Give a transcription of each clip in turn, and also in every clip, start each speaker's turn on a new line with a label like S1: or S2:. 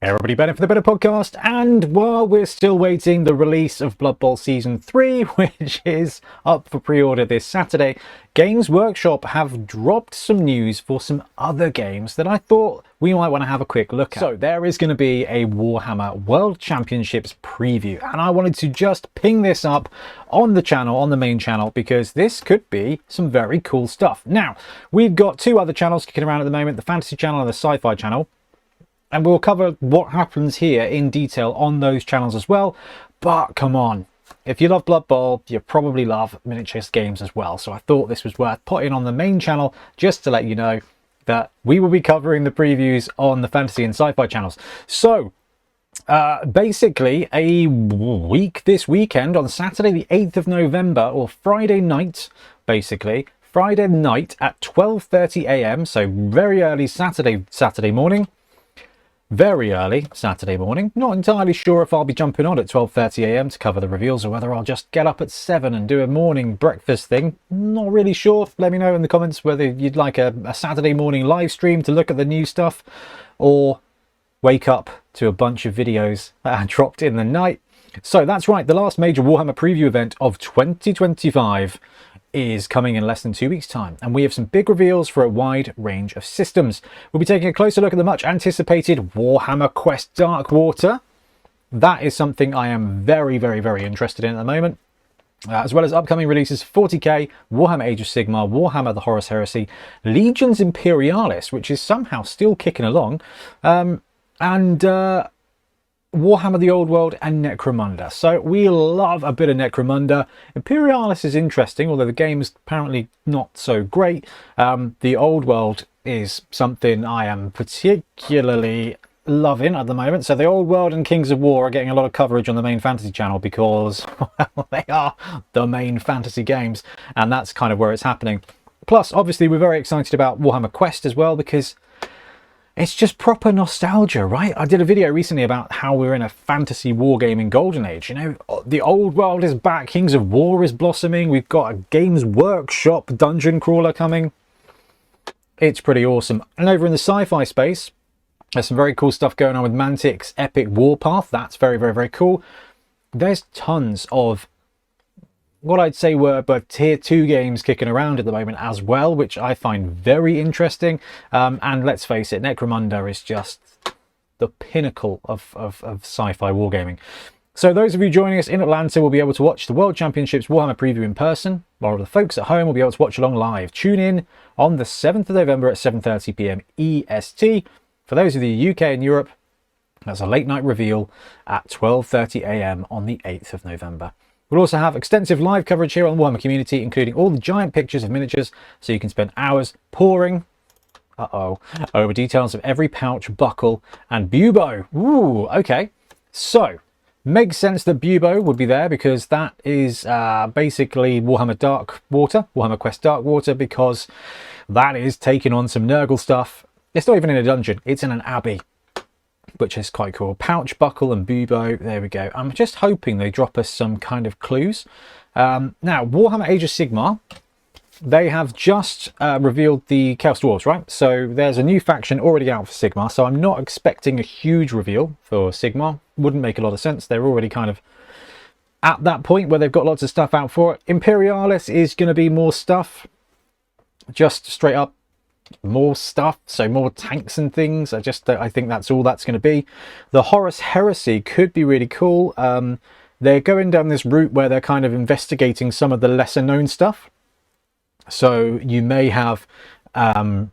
S1: Everybody better for the better podcast, and while we're still waiting the release of Blood Bowl Season 3, which is up for pre-order this Saturday, Games Workshop have dropped some news for some other games that I thought we might want to have a quick look at. So there is going to be a Warhammer World Championships preview, and I wanted to just ping this up on the channel, on the main channel, because this could be some very cool stuff. Now, we've got two other channels kicking around at the moment, the Fantasy channel and the Sci-Fi channel. And we'll cover what happens here in detail on those channels as well. But come on, if you love Blood Bowl, you probably love miniatures games as well. So I thought this was worth putting on the main channel just to let you know that we will be covering the previews on the Fantasy and Sci-Fi channels. So basically this weekend on Saturday the 8th of November, or Friday night, basically, Friday night at 12:30 AM, so very early Saturday morning. Very early Saturday morning. Not entirely sure if I'll be jumping on at 12:30 AM to cover the reveals, or whether I'll just get up at 7 and do a morning breakfast thing. Not really sure. Let me know in the comments whether you'd like a Saturday morning live stream to look at the new stuff, or wake up to a bunch of videos that are dropped in the night. So that's right, the last major Warhammer preview event of 2025 is coming in less than 2 weeks' time, and we have some big reveals for a wide range of systems. We'll be taking a closer look at the much anticipated Warhammer Quest Darkwater. That is something I am very interested in at the moment, as well as upcoming releases 40k, Warhammer Age of Sigmar, Warhammer the Horus Heresy, Legions Imperialis, which is somehow still kicking along, and Warhammer the Old World and Necromunda. So we love a bit of Necromunda. Imperialis is interesting, although the game is apparently not so great. The Old World is something I am particularly loving at the moment. So the Old World and Kings of War are getting a lot of coverage on the main fantasy channel because, well, they are the main fantasy games, and that's kind of where it's happening. Plus, obviously, we're very excited about Warhammer Quest as well, because it's just proper nostalgia, right? I did a video recently about how we're in a fantasy wargaming golden age. You know, the Old World is back, Kings of War is blossoming, we've got a Games Workshop dungeon crawler coming. It's pretty awesome. And over in the sci-fi space, there's some very cool stuff going on with Mantic's Epic Warpath. That's very cool. There's tons of what I'd say were tier 2 games kicking around at the moment as well, which I find very interesting. And let's face it, Necromunda is just the pinnacle of sci-fi wargaming. So those of you joining us in Atlanta will be able to watch the World Championships Warhammer preview in person, while the folks at home will be able to watch along live. Tune in on the 7th of November at 7:30 PM EST. For those of the UK and Europe, that's a late night reveal at 12:30 AM on the 8th of November. We'll also have extensive live coverage here on the Warhammer community, including all the giant pictures of miniatures, so you can spend hours poring over details of every pouch, buckle, and bubo. Ooh, okay. So, makes sense that bubo would be there, because that is basically Warhammer Darkwater, Warhammer Quest Darkwater, because that is taking on some Nurgle stuff. It's not even in a dungeon, it's in an abbey, which is quite cool. Pouch, buckle, and bubo. There we go. I'm just hoping they drop us some kind of clues. Now, Warhammer Age of Sigmar, they have just revealed the Chaos Dwarves, right? So there's a new faction already out for Sigmar, so I'm not expecting a huge reveal for Sigmar. Wouldn't make a lot of sense. They're already kind of at that point where they've got lots of stuff out for it. Imperialis is going to be more stuff. Just straight up more stuff, so more tanks and things. I think that's all that's going to be. The Horus Heresy could be really cool. They're going down this route where they're kind of investigating some of the lesser known stuff, so you may have I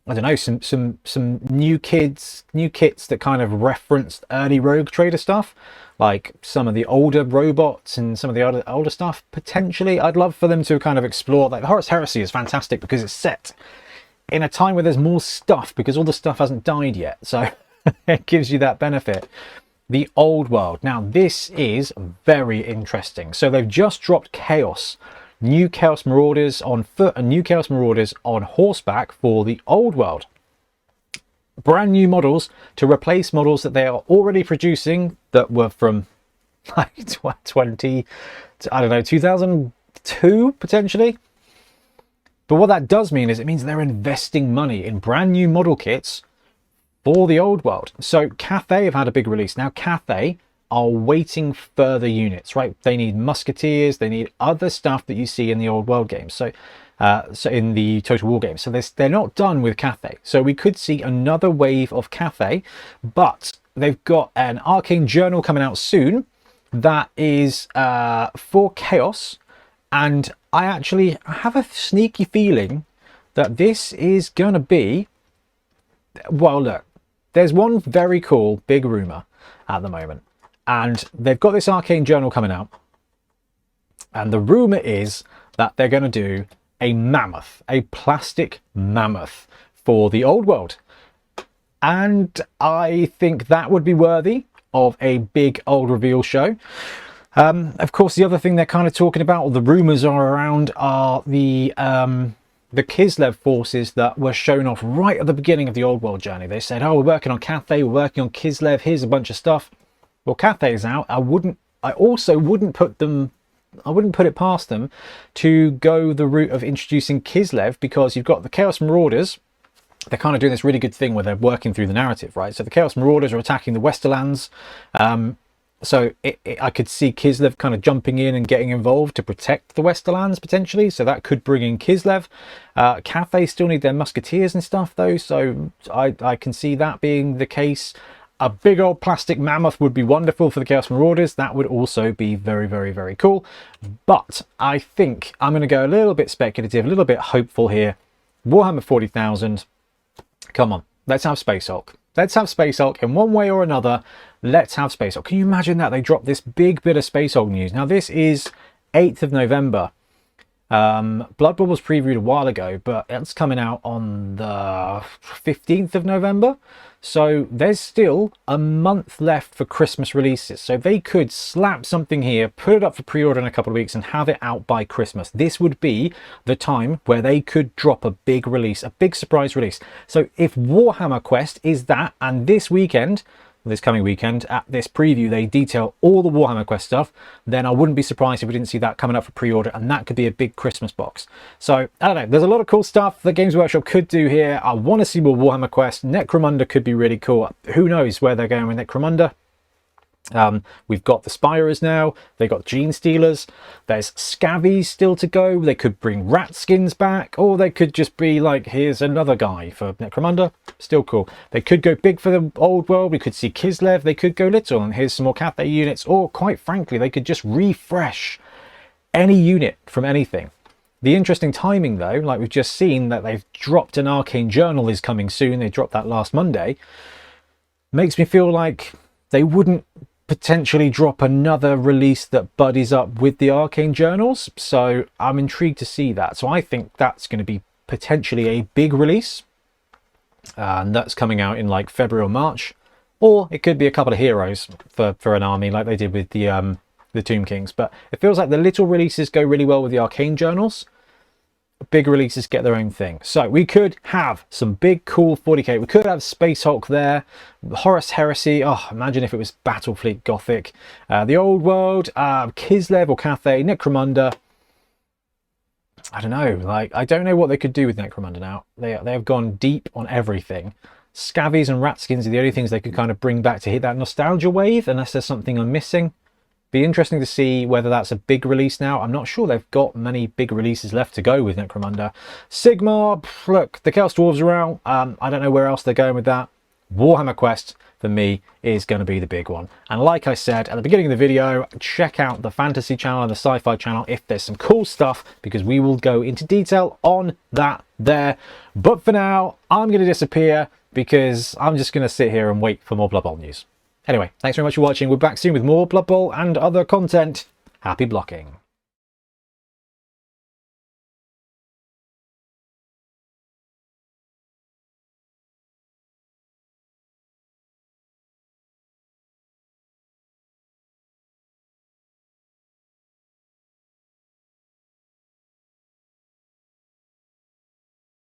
S1: don't know, some new kits that kind of referenced early Rogue Trader stuff, like some of the older robots and some of the older stuff. Potentially I'd love for them to kind of explore that. The Horus Heresy is fantastic because it's set in a time where there's more stuff, because all the stuff hasn't died yet, so it gives you that benefit. The Old World, now this is very interesting. So they've just dropped Chaos, new Chaos Marauders on foot and new Chaos Marauders on horseback for the Old World. Brand new models to replace models that they are already producing that were from like 2002 potentially. But what that does mean is it means they're investing money in brand new model kits for the old world. So Cathay have had a big release. Now Cathay are waiting further units, right? They need musketeers, they need other stuff that you see in the old world games. So in the Total War games. So they're not done with Cathay. So we could see another wave of Cathay, but they've got an Arcane Journal coming out soon that is for Chaos. And I actually have a sneaky feeling that this is going to be, well, look, there's one very cool big rumor at the moment. And they've got this Arcane Journal coming out. And the rumor is that they're going to do a mammoth, a plastic mammoth for the old world. And I think that would be worthy of a big old reveal show. Of course, the other thing they're kind of talking about, or the rumors are around, are the Kislev forces that were shown off right at the beginning of the old world journey. They said, oh, we're working on Cathay, we're working on Kislev, here's a bunch of stuff. Well, Cathay is out. I also wouldn't put it past them to go the route of introducing Kislev, because you've got the Chaos Marauders. They're kind of doing this really good thing where they're working through the narrative, right? So the Chaos Marauders are attacking the Westerlands. So I could see Kislev kind of jumping in and getting involved to protect the Westerlands potentially. So that could bring in Kislev. Cathay still need their musketeers and stuff though. So I can see that being the case. A big old plastic mammoth would be wonderful for the Chaos Marauders. That would also be very, very, very cool. But I think I'm going to go a little bit speculative, a little bit hopeful here. Warhammer 40,000. Come on, let's have Space Hulk. Let's have Space Hulk in one way or another. Let's have Space Hulk. Can you imagine that? They dropped this big bit of Space Hulk news. Now, this is 8th of November. Blood Bowl was previewed a while ago, but it's coming out on the 15th of November. So there's still a month left for Christmas releases. So they could slap something here, put it up for pre-order in a couple of weeks and have it out by Christmas. This would be the time where they could drop a big release, a big surprise release. So if Warhammer Quest is that, and this weekend, this coming weekend, at this preview, they detail all the Warhammer Quest stuff, then I wouldn't be surprised if we didn't see that coming up for pre-order, and that could be a big Christmas box. So, I don't know, there's a lot of cool stuff that Games Workshop could do here. I want to see more Warhammer Quest. Necromunda could be really cool. Who knows where they're going with Necromunda? We've got the Spirers now, they got Gene Stealers, there's Scavies still to go. They could bring rat skins back, or they could just be like, here's another guy for Necromunda. Still cool. They could go big for the old world. We could see Kislev. They could go little, and here's some more Cathay units, or quite frankly, they could just refresh any unit from anything. The interesting timing though, like we've just seen that they've dropped an Arcane Journal is coming soon. They dropped that last Monday. Makes me feel like they wouldn't potentially drop another release that buddies up with the Arcane Journals. So I'm intrigued to see that. So I think that's going to be potentially a big release. And that's coming out in like February or March. Or it could be a couple of heroes for an army like they did with the Tomb Kings. But it feels like the little releases go really well with the Arcane Journals. Big releases get their own thing. So we could have some big cool 40k. We could have Space Hulk there. Horus Heresy. Oh, imagine if it was Battlefleet Gothic. The old world. Kislev or Cathay. Necromunda. I don't know. Like, I don't know what they could do with Necromunda now. They have gone deep on everything. Scavies and Ratskins are the only things they could kind of bring back to hit that nostalgia wave, unless there's something I'm missing. Be interesting to see whether that's a big release now. I'm not sure they've got many big releases left to go with Necromunda. Sigmar, look, the Chaos Dwarves are out. I don't know where else they're going with that. Warhammer Quest, for me, is going to be the big one. And like I said at the beginning of the video, check out the fantasy channel and the sci-fi channel if there's some cool stuff, because we will go into detail on that there. But for now, I'm going to disappear because I'm just going to sit here and wait for more Blood Bowl news. Anyway, thanks very much for watching. We're back soon with more Blood Bowl and other content. Happy blocking.